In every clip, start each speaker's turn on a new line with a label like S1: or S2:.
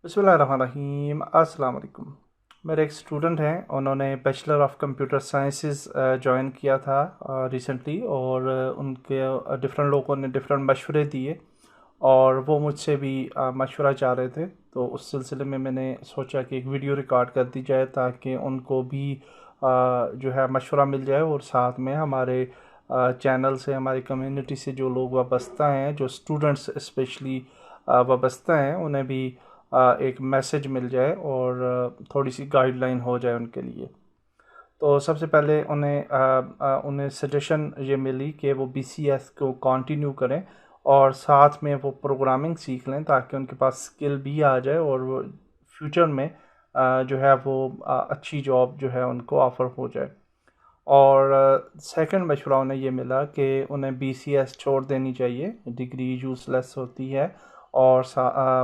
S1: बिस्मिल्लाहिर्रहमानिर्रहीम। अस्सलाम वालेकुम। मेरे एक स्टूडेंट हैं, उन्होंने bachelor of computer sciences join किया था रिसेंटली, और उनके डिफरेंट लोगों ने डिफरेंट मशवरे दिए और वो मुझसे भी मशवरा चाह रहे थे। तो उस सिलसिले में मैंने सोचा कि एक वीडियो रिकॉर्ड कर दी जाए ताकि उनको भी जो है मशवरा मिल जाए, और साथ में हमारे चैनल से, हमारी कम्युनिटी से जो लोग वाबस्ता हैं, जो स्टूडेंट्स स्पेशली वाबस्ता हैं, उन्हें भी एक मैसेज मिल जाए और थोड़ी सी गाइडलाइन हो जाए उनके लिए। तो सबसे पहले उन्हें सजेशन ये मिली कि वो बीसीएस को कंटिन्यू करें और साथ में वो प्रोग्रामिंग सीख लें ताकि उनके पास स्किल भी आ जाए और वो फ्यूचर में जो है वो अच्छी जॉब जो है उनको ऑफ़र हो जाए। और सेकंड मशवरा उन्हें ये मिला कि उन्हें बीसीएस छोड़ देनी चाहिए, डिग्री यूज़लेस होती है, और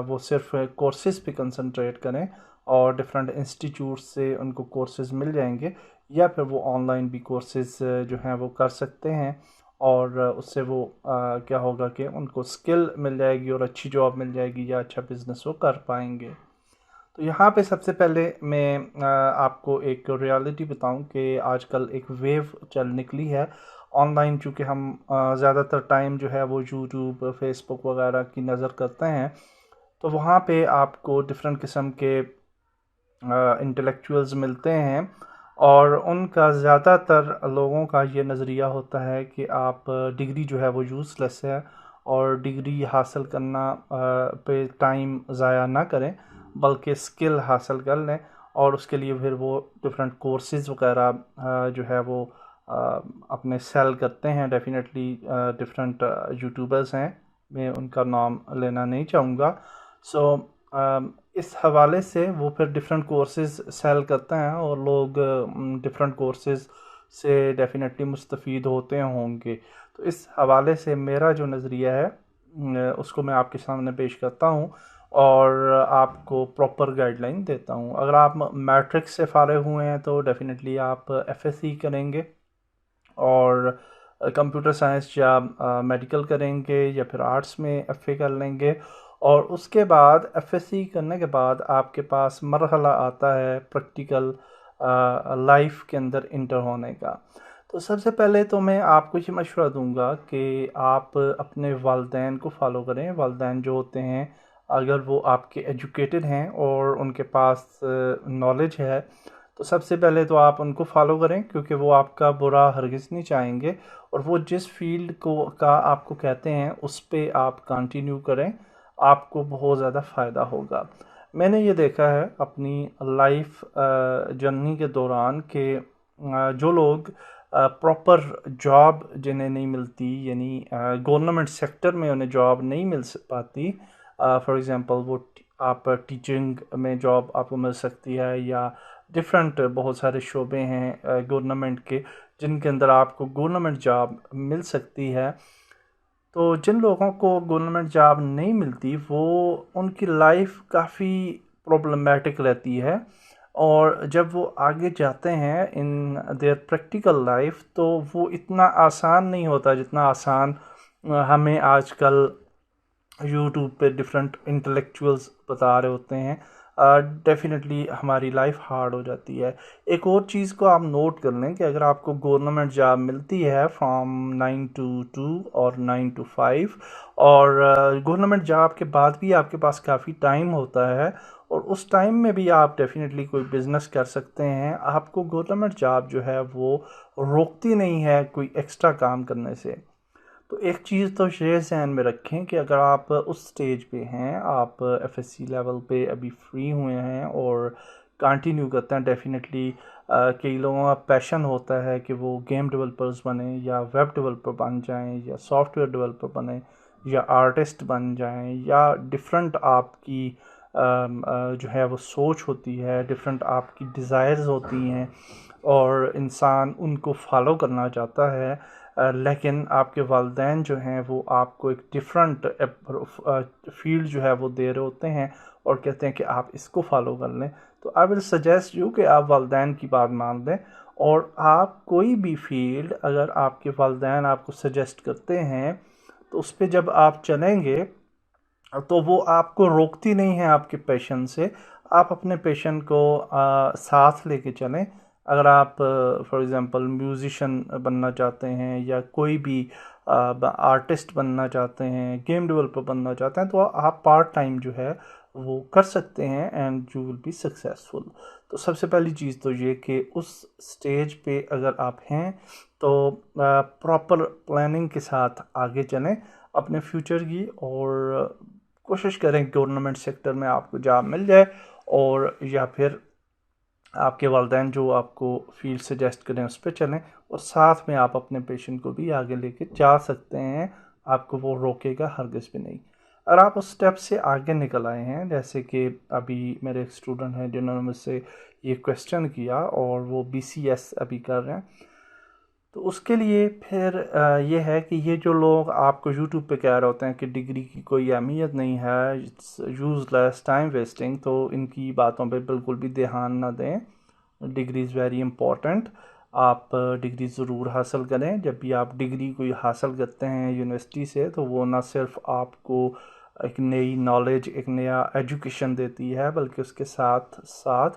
S1: वो सिर्फ कोर्सेज़ पे कंसंट्रेट करें और डिफरेंट इंस्टीट्यूट से उनको कोर्सेज़ मिल जाएंगे, या फिर वो ऑनलाइन भी कोर्सेज़ जो हैं वो कर सकते हैं। और उससे वो क्या होगा कि उनको स्किल मिल जाएगी और अच्छी जॉब मिल जाएगी या अच्छा बिज़नेस वो कर पाएंगे। तो यहाँ पे सबसे पहले मैं आपको एक रियलिटी बताऊं कि आजकल एक वेव चल निकली है ऑनलाइन। चूँकि हम ज़्यादातर टाइम जो है वो यूट्यूब, फेसबुक वगैरह की नज़र करते हैं, तो वहाँ पे आपको डिफरेंट किस्म के इंटेलेक्चुअल्स मिलते हैं, और उनका ज़्यादातर लोगों का ये नज़रिया होता है कि आप डिग्री जो है वो यूज़लेस है, और डिग्री हासिल करना पे टाइम ज़ाया ना करें, बल्कि स्किल हासिल कर लें। और उसके लिए फिर वो डिफरेंट कोर्सेज़ वगैरह जो है वो अ, अपने सेल करते हैं। डेफिनेटली डिफरेंट यूट्यूबर्स हैं, मैं उनका नाम लेना नहीं चाहूँगा। सो इस हवाले से वो फिर डिफरेंट कोर्सेज़ सेल करते हैं, और लोग डिफरेंट कोर्सेज़ से डेफिनेटली मुस्तफ़ीद होते होंगे। तो इस हवाले से मेरा जो नज़रिया है उसको मैं आपके सामने पेश करता हूँ और आपको प्रॉपर गाइडलाइन देता हूँ। अगर आप मैट्रिक्स से फ़ारिग हुए हैं तो डेफिनेटली आप एफएससी करेंगे, और कंप्यूटर साइंस या मेडिकल करेंगे, या फिर आर्ट्स में एफए कर लेंगे। और उसके बाद एफएससी करने के बाद आपके पास मरहला आता है प्रैक्टिकल लाइफ के अंदर इंटर होने का। तो सबसे पहले तो मैं आपको ये मशवरा दूंगा कि आप अपने वालदैन को फॉलो करें। वालदैन जो होते हैं, अगर वो आपके एजुकेटेड हैं और उनके पास नॉलेज है, तो सबसे पहले तो आप उनको फॉलो करें, क्योंकि वो आपका बुरा हरगिज़ नहीं चाहेंगे, और वो जिस फील्ड को का आपको कहते हैं उस पे आप कंटिन्यू करें, आपको बहुत ज़्यादा फ़ायदा होगा। मैंने ये देखा है अपनी लाइफ जर्नी के दौरान कि जो लोग प्रॉपर जॉब जिन्हें नहीं मिलती, यानी गवर्नमेंट सेक्टर में उन्हें जॉब नहीं मिल पाती, फॉर एग्ज़ाम्पल आप टीचिंग में जॉब आपको मिल सकती है, या डिफरेंट बहुत सारे शोबे हैं गवर्नमेंट के जिनके अंदर आपको गवर्नमेंट जॉब मिल सकती है। तो जिन लोगों को गवर्नमेंट जॉब नहीं मिलती, वो उनकी लाइफ काफ़ी प्रॉब्लमेटिक रहती है, और जब वो आगे जाते हैं इन देयर प्रैक्टिकल लाइफ, तो वो इतना आसान नहीं होता जितना आसान हमें आजकल यूट्यूब पे डिफरेंट इंटेलेक्चुअल्स बता रहे होते हैं। डेफिनेटली हमारी लाइफ हार्ड हो जाती है। एक और चीज़ को आप नोट कर लें कि अगर आपको गवर्नमेंट जॉब मिलती है फ्रॉम 9 to 2 और 9 to 5, और गवर्नमेंट जॉब के बाद भी आपके पास काफ़ी टाइम होता है, और उस टाइम में भी आप डेफिनेटली कोई बिज़नेस कर सकते हैं। आपको गवर्नमेंट जॉब जो है वो रोकती नहीं है कोई एक्स्ट्रा काम करने से। तो एक चीज़ तो ये ज़हन में रखें कि अगर आप उस स्टेज पे हैं, आप एफएससी लेवल पे अभी फ्री हुए हैं और कंटिन्यू करते हैं, डेफिनेटली कई लोगों का पैशन होता है कि वो गेम डेवलपर्स बने, या वेब डेवलपर बन जाएं, या सॉफ्टवेयर डेवलपर बने, या आर्टिस्ट बन जाएं, या डिफरेंट आपकी जो है वो सोच होती है, डिफरेंट आपकी डिज़ायर्स होती हैं, और इंसान उनको फॉलो करना चाहता है। लेकिन आपके वालदैन जो हैं वो आपको एक डिफरेंट फील्ड जो है वो दे रहे होते हैं, और कहते हैं कि आप इसको फॉलो कर लें। तो आई विल सजेस्ट यू कि आप वालदैन की बात मान लें, और आप कोई भी फील्ड अगर आपके वालदैन आपको सजेस्ट करते हैं, तो उस पर जब आप चलेंगे तो वो आपको रोकती नहीं है आपके पैशन से। आप अपने पैशन को साथ लेके चलें। अगर आप फॉर एग्ज़ाम्पल म्यूज़िशन बनना चाहते हैं या कोई भी आर्टिस्ट बनना चाहते हैं, गेम डेवलपर बनना चाहते हैं, तो आप पार्ट टाइम जो है वो कर सकते हैं and you will be successful. तो सबसे पहली चीज़ तो ये कि उस स्टेज पे अगर आप हैं तो प्रॉपर प्लानिंग के साथ आगे चलें अपने फ्यूचर की, और कोशिश करें गवर्नमेंट सेक्टर में आपको जॉब मिल जाए, और या फिर आपके वालिदैन जो आपको फील्ड सजेस्ट करें उस पर चलें, और साथ में आप अपने पेशेंट को भी आगे लेके जा सकते हैं। आपको वो रोकेगा हरगिज़ भी नहीं। अगर आप उस स्टेप से आगे निकल आए हैं, जैसे कि अभी मेरे एक स्टूडेंट हैं जिन्होंने मुझसे ये क्वेश्चन किया और वो BCS अभी कर रहे हैं, तो उसके लिए फिर ये है कि ये जो लोग आपको यूट्यूब पे कह रहे होते हैं कि डिग्री की कोई अहमियत नहीं है, इट्स यूज़लेस टाइम वेस्टिंग, तो इनकी बातों पे बिल्कुल भी ध्यान ना दें। Degree is very important. आप डिग्री ज़रूर हासिल करें। जब भी आप डिग्री कोई हासिल करते हैं यूनिवर्सिटी से, तो वो ना सिर्फ आपको एक नई नॉलेज, एक नया एजुकेशन देती है, बल्कि उसके साथ साथ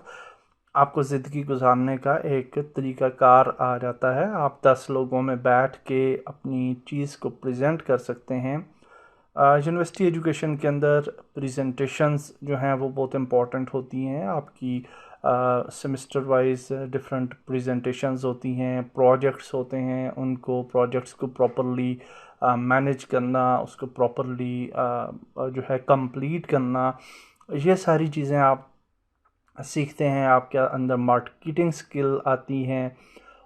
S1: आपको ज़िंदगी गुजारने का एक तरीक़ाकार आ जाता है। आप 10 लोगों में बैठ के अपनी चीज़ को प्रेजेंट कर सकते हैं। यूनिवर्सिटी एजुकेशन के अंदर प्रेजेंटेशंस जो हैं वो बहुत इम्पॉर्टेंट होती हैं। आपकी सेमेस्टर वाइज डिफरेंट प्रेजेंटेशंस होती हैं, प्रोजेक्ट्स होते हैं, उनको प्रोजेक्ट्स को प्रॉपरली मैनेज करना, उसको प्रॉपरली जो है कंप्लीट करना, ये सारी चीज़ें आप सीखते हैं। आपके अंदर मार्केटिंग स्किल आती हैं,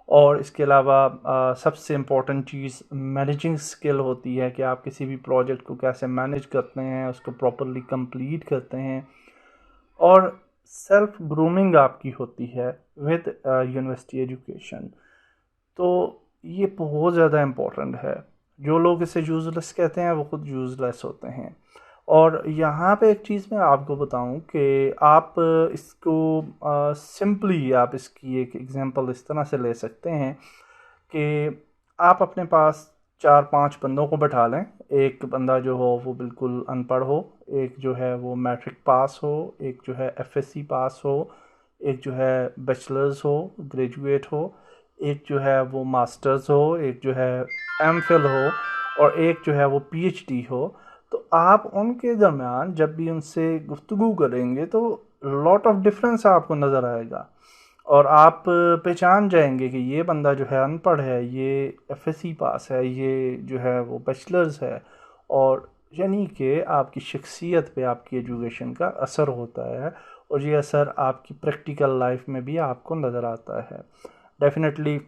S1: और इसके अलावा सबसे इम्पोर्टेंट चीज़ मैनेजिंग स्किल होती है कि आप किसी भी प्रोजेक्ट को कैसे मैनेज करते हैं, उसको प्रॉपरली कंप्लीट करते हैं, और सेल्फ ग्रूमिंग आपकी होती है विद यूनिवर्सिटी एजुकेशन। तो ये बहुत ज़्यादा इम्पोर्टेंट है। जो लोग इसे यूज़लेस कहते हैं वो खुद यूज़लेस होते हैं। और यहाँ पे एक चीज़ मैं आपको बताऊं कि आप इसको सिंपली आप इसकी एक एग्जांपल इस तरह से ले सकते हैं कि आप अपने पास 4-5 बंदों को बैठा लें। एक बंदा जो हो वो बिल्कुल अनपढ़ हो, एक जो है वो मैट्रिक पास हो, एक जो है FSC पास हो, एक जो है बैचलर्स हो, ग्रेजुएट हो, एक जो है वो मास्टर्स हो, एक जो है MPhil हो, और एक जो है वो PhD हो। तो आप उनके दरमियान जब भी उनसे गुफ्तगू करेंगे तो लॉट ऑफ डिफरेंस आपको नज़र आएगा, और आप पहचान जाएंगे कि ये बंदा जो है अनपढ़ है, ये FSC पास है, ये जो है वो बैचलर्स है। और यानी कि आपकी शख्सियत पे आपकी एजुकेशन का असर होता है, और ये असर आपकी प्रैक्टिकल लाइफ में भी आपको नज़र आता है। डेफिनेटली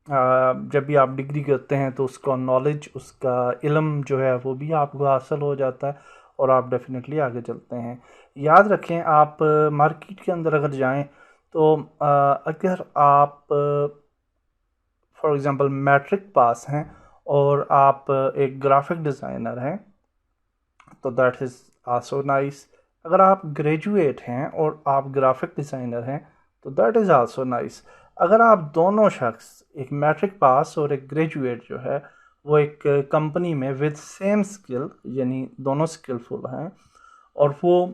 S1: जब भी आप डिग्री करते हैं तो उसका नॉलेज, उसका इल्म जो है वो भी आपको हासिल हो जाता है, और आप डेफिनेटली आगे चलते हैं। याद रखें, आप मार्केट के अंदर अगर जाएं तो अगर आप फॉर एग्ज़ाम्पल मैट्रिक पास हैं और आप एक ग्राफिक डिज़ाइनर हैं, तो दैट इज़ आल्सो नाइस। अगर आप ग्रेजुएट हैं और आप ग्राफिक डिज़ाइनर हैं, तो दैट इज़ आल्सो नाइस। अगर आप दोनों शख्स, एक मैट्रिक पास और एक ग्रेजुएट जो है, वो एक कंपनी में विद सेम स्किल, यानी दोनों स्किलफुल हैं, और वो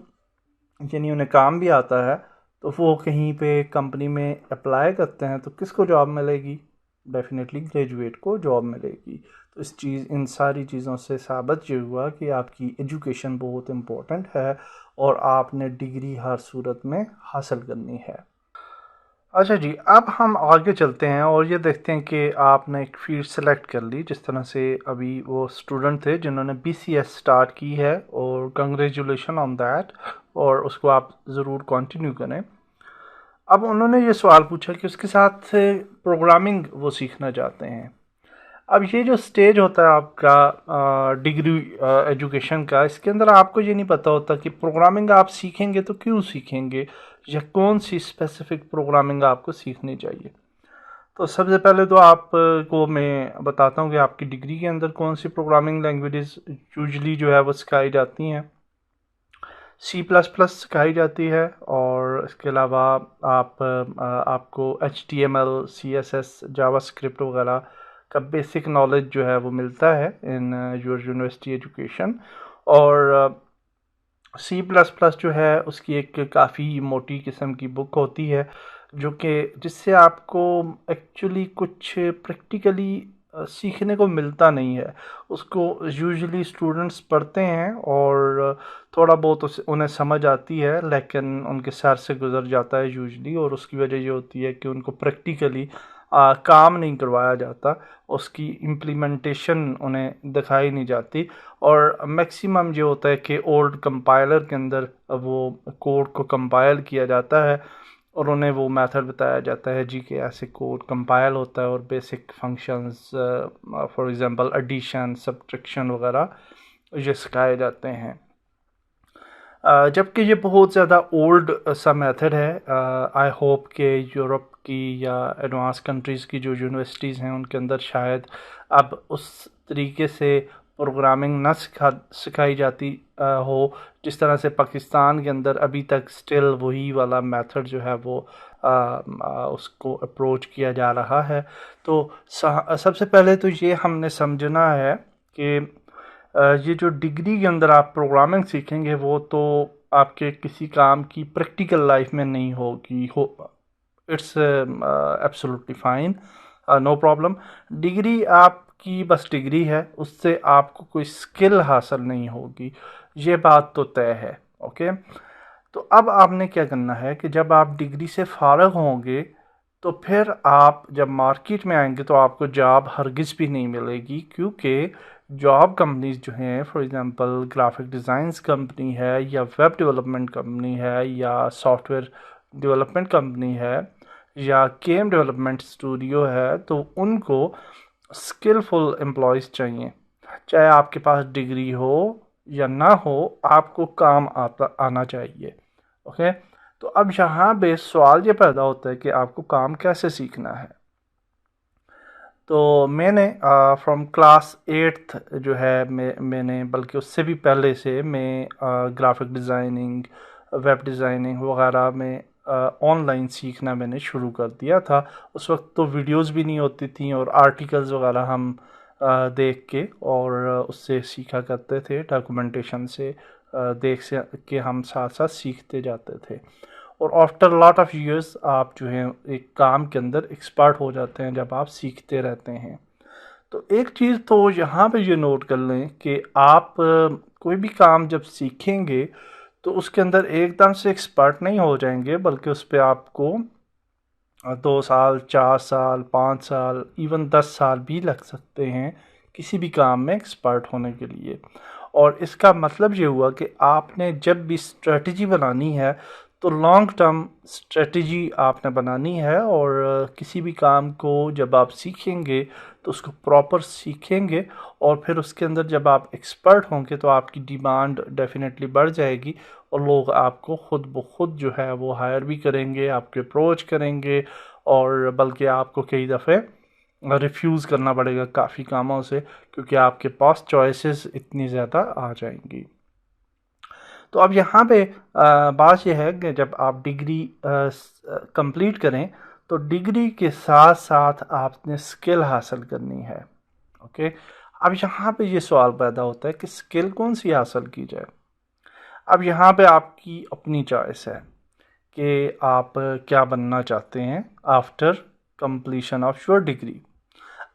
S1: यानी उन्हें काम भी आता है, तो वो कहीं पे कंपनी में अप्लाई करते हैं, तो किसको जॉब मिलेगी? डेफिनेटली ग्रेजुएट को जॉब मिलेगी। तो इन सारी चीज़ों से साबित ये हुआ कि आपकी एजुकेशन बहुत इम्पोर्टेंट है, और आपने डिग्री हर सूरत में हासिल करनी है। अच्छा जी, अब हम आगे चलते हैं और ये देखते हैं कि आपने एक फील्ड सेलेक्ट कर ली। जिस तरह से अभी वो स्टूडेंट थे जिन्होंने BCS स्टार्ट की है, और कंग्रेचुलेशन ऑन दैट, और उसको आप ज़रूर कंटिन्यू करें। अब उन्होंने ये सवाल पूछा कि उसके साथ प्रोग्रामिंग वो सीखना चाहते हैं। अब ये जो स्टेज होता है आपका डिग्री एजुकेशन का, इसके अंदर आपको ये नहीं पता होता कि प्रोग्रामिंग आप सीखेंगे तो क्यों सीखेंगे, या कौन सी स्पेसिफिक प्रोग्रामिंग आपको सीखनी चाहिए। तो सबसे पहले तो आपको मैं बताता हूँ कि आपकी डिग्री के अंदर कौन सी प्रोग्रामिंग लैंग्वेजेस यूजली जो है वो सिखाई जाती हैं। C++ सिखाई जाती है, और इसके अलावा आपको HTML, CSS, जावास्क्रिप्ट वगैरह का बेसिक नॉलेज जो है वो मिलता है इन योर यूनिवर्सिटी एजुकेशन। और सी प्लस प्लस जो है उसकी एक काफ़ी मोटी किस्म की बुक होती है, जो कि जिससे आपको एक्चुअली कुछ प्रैक्टिकली सीखने को मिलता नहीं है। उसको यूजुअली स्टूडेंट्स पढ़ते हैं और थोड़ा बहुत उन्हें समझ आती है, लेकिन उनके सर से गुज़र जाता है यूजुअली, और उसकी वजह ये होती है कि उनको प्रैक्टिकली काम नहीं करवाया जाता, उसकी इम्प्लीमेंटेशन उन्हें दिखाई नहीं जाती। और मैक्सिमम ये होता है कि ओल्ड कंपाइलर के अंदर वो कोड को कंपाइल किया जाता है और उन्हें वो मेथड बताया जाता है जी कि ऐसे कोड कंपाइल होता है और basic functions for example addition, subtraction वगैरह ये सिखाए जाते हैं। जबकि ये बहुत ज़्यादा ओल्ड सा मेथड है। आई होप कि यूरोप की या एडवांस कंट्रीज़ की जो यूनिवर्सिटीज़ हैं उनके अंदर शायद अब उस तरीके से प्रोग्रामिंग न सिखाई जाती हो जिस तरह से पाकिस्तान के अंदर अभी तक स्टिल वही वाला मेथड जो है वो उसको अप्रोच किया जा रहा है। तो सबसे पहले तो ये हमने समझना है कि ये जो डिग्री के अंदर आप प्रोग्रामिंग सीखेंगे वो तो आपके किसी काम की प्रैक्टिकल लाइफ में नहीं होगी। It's absolutely fine, no problem. Degree आपकी बस डिग्री है, उससे आपको कोई स्किल हासिल नहीं होगी, ये बात तो तय है। ओके, तो अब आपने क्या करना है कि जब आप डिग्री से फारग होंगे तो फिर आप जब मार्केट में आएंगे तो आपको जॉब हरगिज़ भी नहीं मिलेगी, क्योंकि जॉब कंपनीज जो हैं, for example graphic designs company है या वेब डेवलपमेंट कंपनी है या सॉफ्टवेयर डेवलपमेंट कंपनी है या गेम डेवलपमेंट स्टूडियो है, तो उनको स्किलफुल एम्प्लॉयज़ चाहिए। चाहे आपके पास डिग्री हो या ना हो, आपको काम आना चाहिए। ओके, तो अब यहाँ पे सवाल ये पैदा होता है कि आपको काम कैसे सीखना है। तो मैंने फ्रॉम क्लास 8th जो है मैंने बल्कि उससे भी पहले से मैं ग्राफिक डिज़ाइनिंग, वेब डिज़ाइनिंग वगैरह में ऑनलाइन सीखना मैंने शुरू कर दिया था। उस वक्त तो वीडियोस भी नहीं होती थी और आर्टिकल्स वगैरह हम देख के और उससे सीखा करते थे, डॉक्यूमेंटेशन से देख से के हम साथ साथ सीखते जाते थे। और आफ्टर लॉट ऑफ इयर्स आप जो है एक काम के अंदर एक्सपर्ट हो जाते हैं जब आप सीखते रहते हैं। तो एक चीज़ तो यहाँ पे ये नोट कर लें कि आप कोई भी काम जब सीखेंगे तो उसके अंदर एकदम से एक्सपर्ट नहीं हो जाएंगे, बल्कि उस पर आपको 2 साल, 4 साल, 5 साल, इवन 10 साल भी लग सकते हैं किसी भी काम में एक्सपर्ट होने के लिए। और इसका मतलब ये हुआ कि आपने जब भी स्ट्रेटजी बनानी है तो लॉन्ग टर्म स्ट्रेटजी आपने बनानी है, और किसी भी काम को जब आप सीखेंगे तो उसको प्रॉपर सीखेंगे और फिर उसके अंदर जब आप एक्सपर्ट होंगे तो आपकी डिमांड डेफिनेटली बढ़ जाएगी और लोग आपको खुद ब खुद जो है वो हायर भी करेंगे, आपके अप्रोच करेंगे, और बल्कि आपको कई दफ़े रिफ्यूज़ करना पड़ेगा काफ़ी कामों से, क्योंकि आपके पास चॉइसेस इतनी ज़्यादा आ जाएंगी। तो अब यहाँ पे बात यह है कि जब आप डिग्री कंप्लीट करें तो डिग्री के साथ साथ आपने स्किल हासिल करनी है। ओके, अब यहाँ पे ये सवाल पैदा होता है कि स्किल कौन सी हासिल की जाए। अब यहाँ पे आपकी अपनी चॉइस है कि आप क्या बनना चाहते हैं after completion of your degree.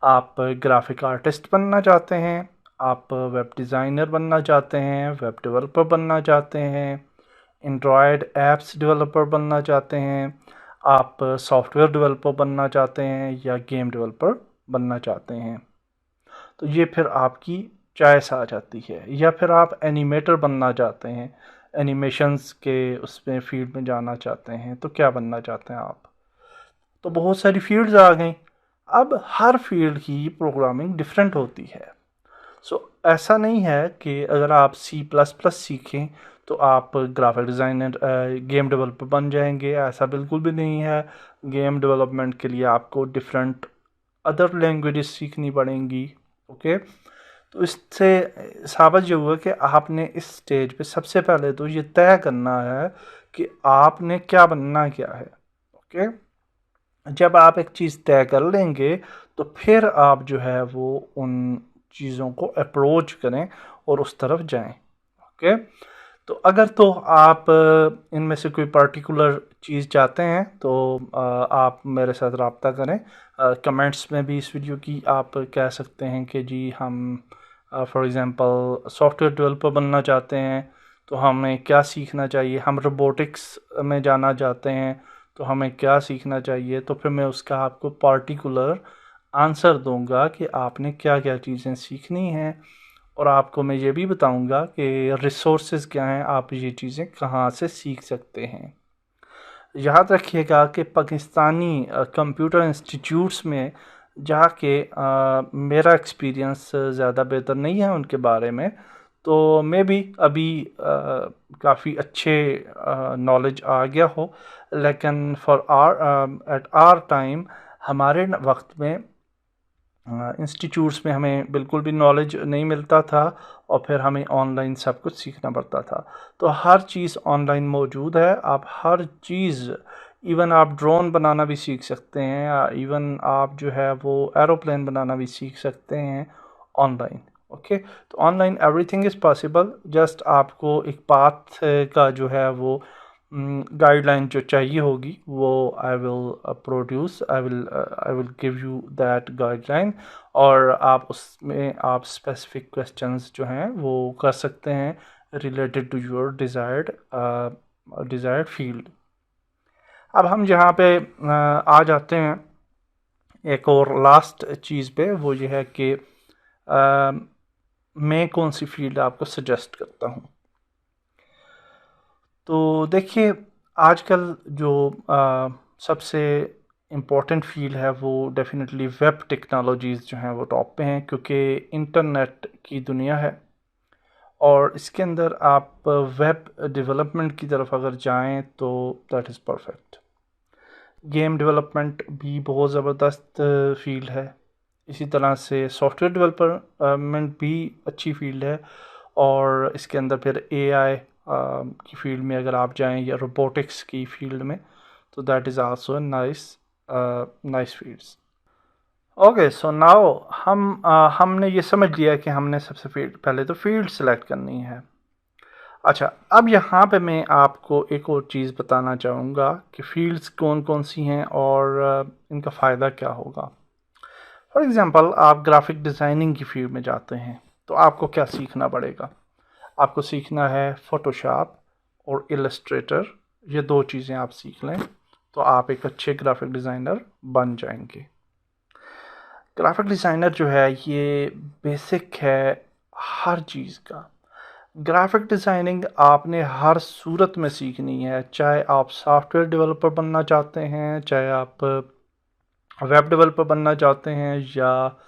S1: आप ग्राफिक आर्टिस्ट बनना चाहते हैं, आप वेब डिज़ाइनर बनना चाहते हैं, वेब डेवलपर बनना चाहते हैं, एंड्रॉयड ऐप्स डेवलपर बनना चाहते हैं, आप सॉफ्टवेयर डेवलपर बनना चाहते हैं या गेम डेवलपर बनना चाहते हैं। तो ये फिर आपकी चॉइस आ जाती है। या फिर आप एनिमेटर बनना चाहते हैं, एनिमेशंस के उसमें फील्ड में जाना चाहते हैं, तो क्या बनना चाहते हैं आप। तो बहुत सारी फील्ड्स आ गई। अब हर फील्ड की प्रोग्रामिंग डिफरेंट होती है। ऐसा नहीं है कि अगर आप सी प्लस प्लस सीखें तो आप ग्राफिक डिज़ाइनर, गेम डेवलपर बन जाएंगे, ऐसा बिल्कुल भी नहीं है। गेम डेवलपमेंट के लिए आपको डिफरेंट अदर लैंग्वेजेस सीखनी पड़ेंगी। ओके, तो इससे साबित ये हुआ कि आपने इस स्टेज पे सबसे पहले तो ये तय करना है कि आपने क्या बनना क्या है। ओके, जब आप एक चीज़ तय कर लेंगे तो फिर आप जो है वो उन चीज़ों को अप्रोच करें और उस तरफ जाएं। ओके, तो अगर तो आप इनमें से कोई पर्टिकुलर चीज़ चाहते हैं तो आप मेरे साथ रब्ता करें। कमेंट्स में भी इस वीडियो की आप कह सकते हैं कि जी हम फॉर एग्ज़ाम्पल सॉफ्टवेयर डेवलपर बनना चाहते हैं तो हमें क्या सीखना चाहिए, हम रोबोटिक्स में जाना चाहते हैं तो हमें क्या सीखना चाहिए। तो फिर मैं उसका आपको पार्टिकुलर आंसर दूंगा कि आपने क्या क्या चीज़ें सीखनी हैं, और आपको मैं ये भी बताऊंगा कि रिसोर्सेज क्या हैं, आप ये चीज़ें कहाँ से सीख सकते हैं। याद रखिएगा कि पाकिस्तानी कंप्यूटर इंस्टीट्यूट्स में जाके मेरा एक्सपीरियंस ज़्यादा बेहतर नहीं है उनके बारे में, तो मैं भी अभी काफ़ी अच्छे नॉलेज आ गया हो, लेकिन for our at our time हमारे वक्त में इंस्टीट्यूट्स में हमें बिल्कुल भी नॉलेज नहीं मिलता था और फिर हमें ऑनलाइन सब कुछ सीखना पड़ता था। तो हर चीज़ ऑनलाइन मौजूद है, आप हर चीज़, इवन आप ड्रोन बनाना भी सीख सकते हैं, इवन आप जो है वो एरोप्लेन बनाना भी सीख सकते हैं ऑनलाइन। ओके, तो online everything is possible, just आपको एक पाथ का जो है वो गाइडलाइन जो चाहिए होगी वो I will produce, I will give you that guideline, और आप उसमें आप स्पेसिफिक क्वेश्चंस जो हैं वो कर सकते हैं related to your desired field. अब हम यहाँ पे आ जाते हैं एक और लास्ट चीज़ पे, वो ये है कि मैं कौन सी फील्ड आपको सजेस्ट करता हूँ। तो देखिए, आजकल जो सबसे इम्पोर्टेंट फील्ड है वो डेफिनेटली वेब टेक्नोलॉजीज़ जो हैं वो टॉप पे हैं, क्योंकि इंटरनेट की दुनिया है और इसके अंदर आप वेब डेवलपमेंट की तरफ अगर जाएं तो that is perfect. Game development भी बहुत ज़बरदस्त फील्ड है, इसी तरह से सॉफ्टवेयर डेवलपमेंट भी अच्छी फील्ड है, और इसके अंदर फिर एआई की फील्ड में अगर आप जाएं या रोबोटिक्स की फील्ड में तो that is also nice fields. Okay, so now हमने ये समझ लिया कि हमने सबसे पहले तो फील्ड सेलेक्ट करनी है। अच्छा, अब यहाँ पे मैं आपको एक और चीज़ बताना चाहूँगा कि फील्ड्स कौन कौन सी हैं और इनका फ़ायदा क्या होगा। फॉर एग्ज़ाम्पल, आप ग्राफिक डिज़ाइनिंग की फील्ड में जाते हैं तो आपको क्या सीखना पड़ेगा? आपको सीखना है फोटोशॉप और इलस्ट्रेटर, ये दो चीज़ें आप सीख लें तो आप एक अच्छे ग्राफिक डिज़ाइनर बन जाएंगे। ग्राफिक डिज़ाइनर जो है ये बेसिक है हर चीज़ का। ग्राफिक डिज़ाइनिंग आपने हर सूरत में सीखनी है, चाहे आप सॉफ्टवेयर डेवलपर बनना चाहते हैं, चाहे आप वेब डेवलपर बनना चाहते हैं, या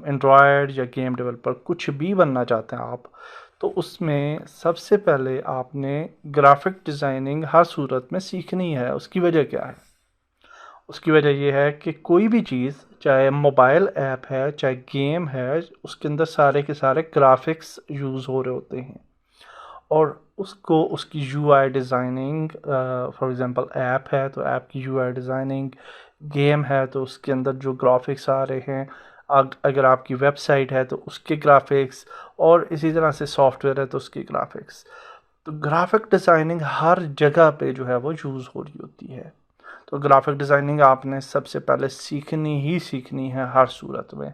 S1: एंड्रॉयड या गेम डेवलपर, कुछ भी बनना चाहते हैं आप, तो उसमें सबसे पहले आपने ग्राफिक डिज़ाइनिंग हर सूरत में सीखनी है। उसकी वजह क्या है? उसकी वजह यह है कि कोई भी चीज़, चाहे मोबाइल ऐप है चाहे गेम है, उसके अंदर सारे के सारे ग्राफिक्स यूज़ हो रहे होते हैं, और उसको उसकी UI designing, for example app है तो ऐप की यूआई डिज़ाइनिंग, गेम है तो उसके अंदर जो ग्राफिक्स आ रहे हैं, अगर आपकी वेबसाइट है तो उसके ग्राफिक्स, और इसी तरह से सॉफ्टवेयर है तो उसके ग्राफिक्स। तो ग्राफिक डिज़ाइनिंग हर जगह पे जो है वो यूज़ हो रही होती है। तो ग्राफिक डिज़ाइनिंग आपने सबसे पहले सीखनी है हर सूरत में।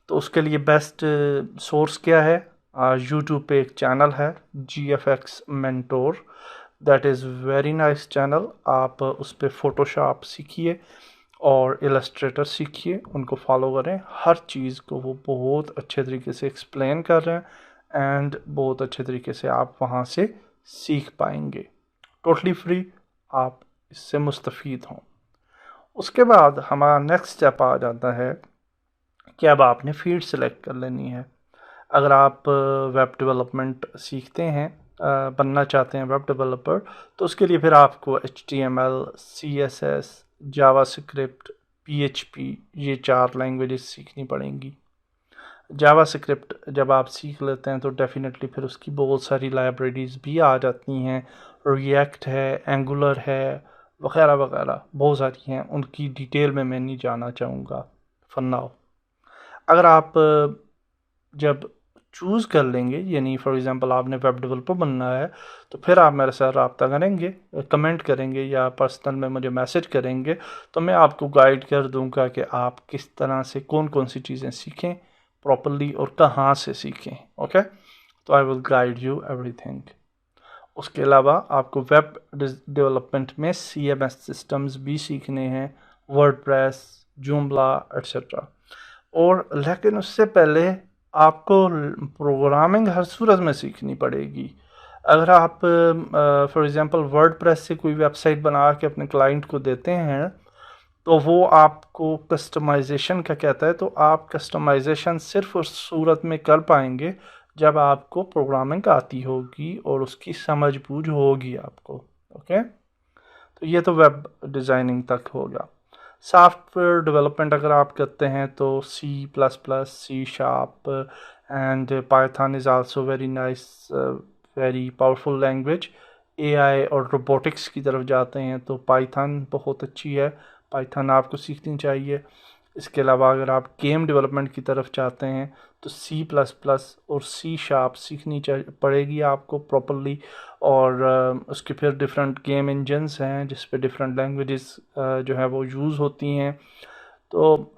S1: तो उसके लिए बेस्ट सोर्स क्या है? यूट्यूब पे एक चैनल है GFX mentor, that is very nice channel. आप उस पर फ़ोटोशॉप सीखिए और इलस्ट्रेटर सीखिए, उनको फॉलो करें। हर चीज़ को वो बहुत अच्छे तरीके से एक्सप्लेन कर रहे हैं एंड बहुत अच्छे तरीके से आप वहाँ से सीख पाएंगे, टोटली फ्री, आप इससे मुस्तफ़ीद हों। उसके बाद हमारा नेक्स्ट स्टेप आ जाता है कि अब आपने फील्ड सेलेक्ट कर लेनी है। अगर आप वेब डेवलपमेंट सीखते हैं, बनना चाहते हैं वेब डेवलपर, तो उसके लिए फिर आपको HTML, CSS, जावास्क्रिप्ट, PHP, ये 4 लैंग्वेजेस सीखनी पड़ेंगी। जावास्क्रिप्ट जब आप सीख लेते हैं तो डेफिनेटली फिर उसकी बहुत सारी लाइब्रेरीज़ भी आ जाती हैं, रिएक्ट है, एंगुलर है, वगैरह वगैरह बहुत सारी हैं, उनकी डिटेल में मैं नहीं जाना चाहूँगा। For now. अगर आप जब चूज़ कर लेंगे, यानी फॉर एग्ज़ाम्पल आपने वेब डेवलपर बनना है, तो फिर आप मेरे साथ रब्ता करेंगे, कमेंट करेंगे या पर्सनल में मुझे मैसेज करेंगे, तो मैं आपको गाइड कर दूंगा कि आप किस तरह से कौन कौन सी चीज़ें सीखें प्रॉपरली और कहाँ से सीखें। ओके, तो I will guide you everything. उसके अलावा आपको वेब डेवलपमेंट में CMS सिस्टम्स भी सीखने हैं, वर्डप्रेस, जूमला एट्सेट्रा। और लेकिन उससे पहले आपको प्रोग्रामिंग हर सूरत में सीखनी पड़ेगी। अगर आप फॉर एग्ज़ाम्पल वर्डप्रेस से कोई वेबसाइट बना के अपने क्लाइंट को देते हैं, तो वो आपको कस्टमाइजेशन का कहता है, तो आप कस्टमाइजेशन सिर्फ उस सूरत में कर पाएंगे जब आपको प्रोग्रामिंग आती होगी और उसकी समझ बूझ होगी आपको। ओके, तो ये तो वेब डिज़ाइनिंग तक होगा। सॉफ्टवेयर डेवलपमेंट अगर आप करते हैं तो C++, C# and Python is also very nice, very powerful language. AI और रोबोटिक्स की तरफ जाते हैं तो पाइथन बहुत अच्छी है, पाइथन आपको सीखनी चाहिए। इसके अलावा अगर आप गेम डेवलपमेंट की तरफ जाते हैं तो C++ और C# सीखनी पड़ेगी आपको प्रॉपरली। और उसके फिर डिफरेंट गेम इंजन्स हैं जिस पे डिफरेंट लैंग्वेजेस जो है वो यूज़ होती हैं। तो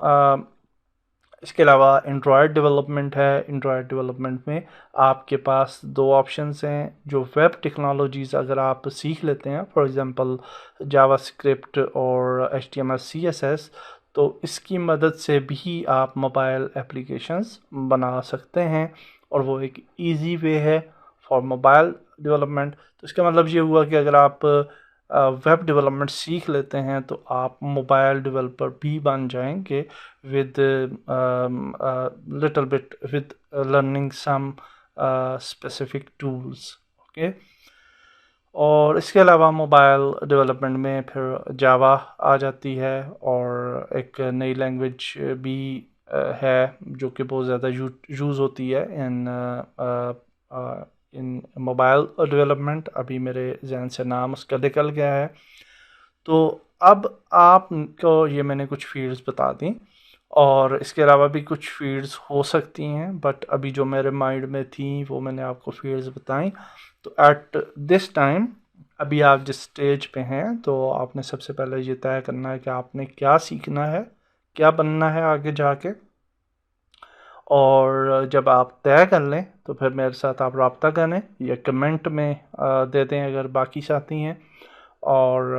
S1: इसके अलावा एंड्रॉयड डेवलपमेंट है। एंड्रॉयड डेवलपमेंट में आपके पास दो ऑप्शंस हैं। जो वेब टेक्नोलॉजीज़ अगर आप सीख लेते हैं, फॉर एग्ज़ाम्पल जावास्क्रिप्ट और HTML CSS, तो इसकी मदद से भी आप मोबाइल एप्लीकेशंस बना सकते हैं और वो एक इजी वे है फॉर मोबाइल डेवलपमेंट। तो इसका मतलब ये हुआ कि अगर आप वेब डेवलपमेंट सीख लेते हैं तो आप मोबाइल डेवलपर भी बन जाएंगे with little bit with learning some specific tools. Okay, और इसके अलावा मोबाइल डेवलपमेंट में फिर जावा आ जाती है और एक नई लैंग्वेज भी है जो कि बहुत ज़्यादा यूज़ होती है इन मोबाइल डेवलपमेंट। अभी मेरे जहन से नाम उसका निकल गया है। तो अब आपको ये मैंने कुछ फील्ड्स बता दी और इसके अलावा भी कुछ फील्ड्स हो सकती हैं, बट अभी जो मेरे माइंड में थी वो मैंने आपको फील्ड्स बताई। तो एट दिस टाइम अभी आप जिस स्टेज पे हैं तो आपने सबसे पहले ये तय करना है कि आपने क्या सीखना है, क्या बनना है आगे जाके। और जब आप तय कर लें तो फिर मेरे साथ आप रब्ता करें या कमेंट में दे दें अगर बाकी साथी हैं, और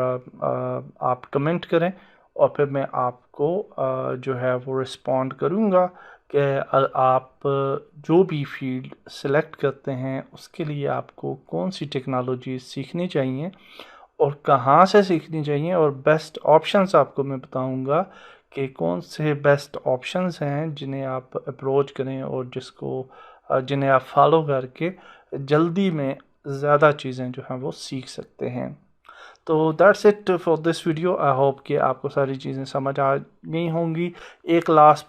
S1: आप कमेंट करें और फिर मैं आपको जो है वो रिस्पॉन्ड करूँगा कि आप जो भी फील्ड सेलेक्ट करते हैं उसके लिए आपको कौन सी टेक्नोलॉजी सीखनी चाहिए और कहाँ से सीखनी चाहिए, और बेस्ट ऑप्शंस आपको मैं बताऊँगा कि कौन से बेस्ट ऑप्शंस हैं जिन्हें आप अप्रोच करें और जिन्हें आप फॉलो करके जल्दी में ज़्यादा चीज़ें जो हैं वो सीख सकते हैं। तो that's it for this video. I hope कि आपको सारी चीज़ें समझ आ गई होंगी। एक लास्ट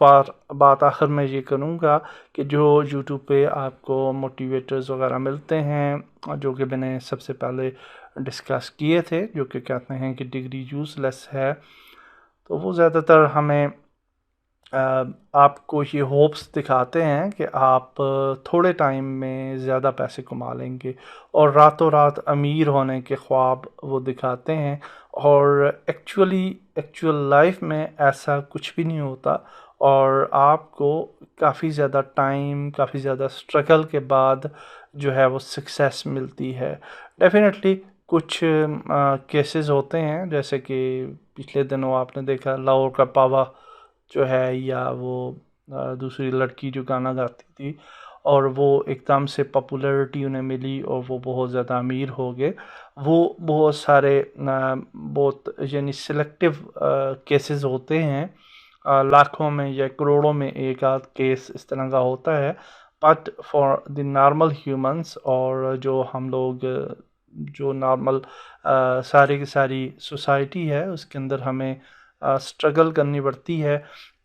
S1: बात आखिर में ये करूँगा कि जो यूट्यूब पे आपको मोटिवेटर्स वगैरह मिलते हैं जो कि मैंने सबसे पहले डिस्कस किए थे, जो कि कहते हैं कि डिग्री यूज़लेस है, तो वो ज़्यादातर हमें आपको ये होप्स दिखाते हैं कि आप थोड़े टाइम में ज़्यादा पैसे कमा लेंगे और रातों रात अमीर होने के ख्वाब वो दिखाते हैं। और एक्चुअल लाइफ में ऐसा कुछ भी नहीं होता और आपको काफ़ी ज़्यादा टाइम, काफ़ी ज़्यादा स्ट्रगल के बाद जो है वो सक्सेस मिलती है। डेफिनेटली कुछ केसेस होते हैं, जैसे कि पिछले दिनों आपने देखा लाहौर का पावा जो है, या वो दूसरी लड़की जो गाना गाती थी और वो एकदम से पॉपुलैरिटी उन्हें मिली और वो बहुत ज़्यादा अमीर हो गए। वो बहुत सारे बहुत यानी सिलेक्टिव केसेस होते हैं, लाखों में या करोड़ों में एक आध केस इस तरह का होता है। But for the normal humans और जो हम लोग जो नॉर्मल सारी की सारी सोसाइटी है उसके अंदर हमें स्ट्रगल करनी पड़ती है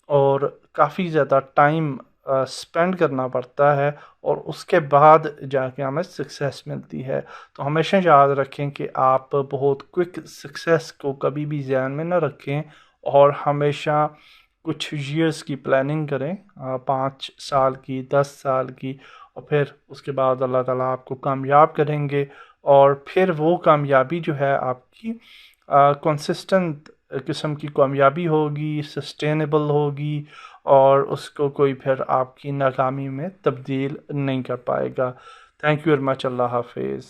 S1: और काफ़ी ज़्यादा टाइम स्पेंड करना पड़ता है और उसके बाद जाके हमें सक्सेस मिलती है। तो हमेशा याद रखें कि आप बहुत क्विक सक्सेस को कभी भी ध्यान में न रखें और हमेशा कुछ ईयर्स की प्लानिंग करें, 5 साल की, 10 साल की, और फिर उसके बाद अल्लाह ताला आपको कामयाब करेंगे। और फिर वो कामयाबी जो है आपकी कंसिस्टेंट किस्म की कामयाबी होगी, सस्टेनेबल होगी, और उसको कोई फिर आपकी नाकामी में तब्दील नहीं कर पाएगा। Thank you very much. अल्लाह हाफिज़।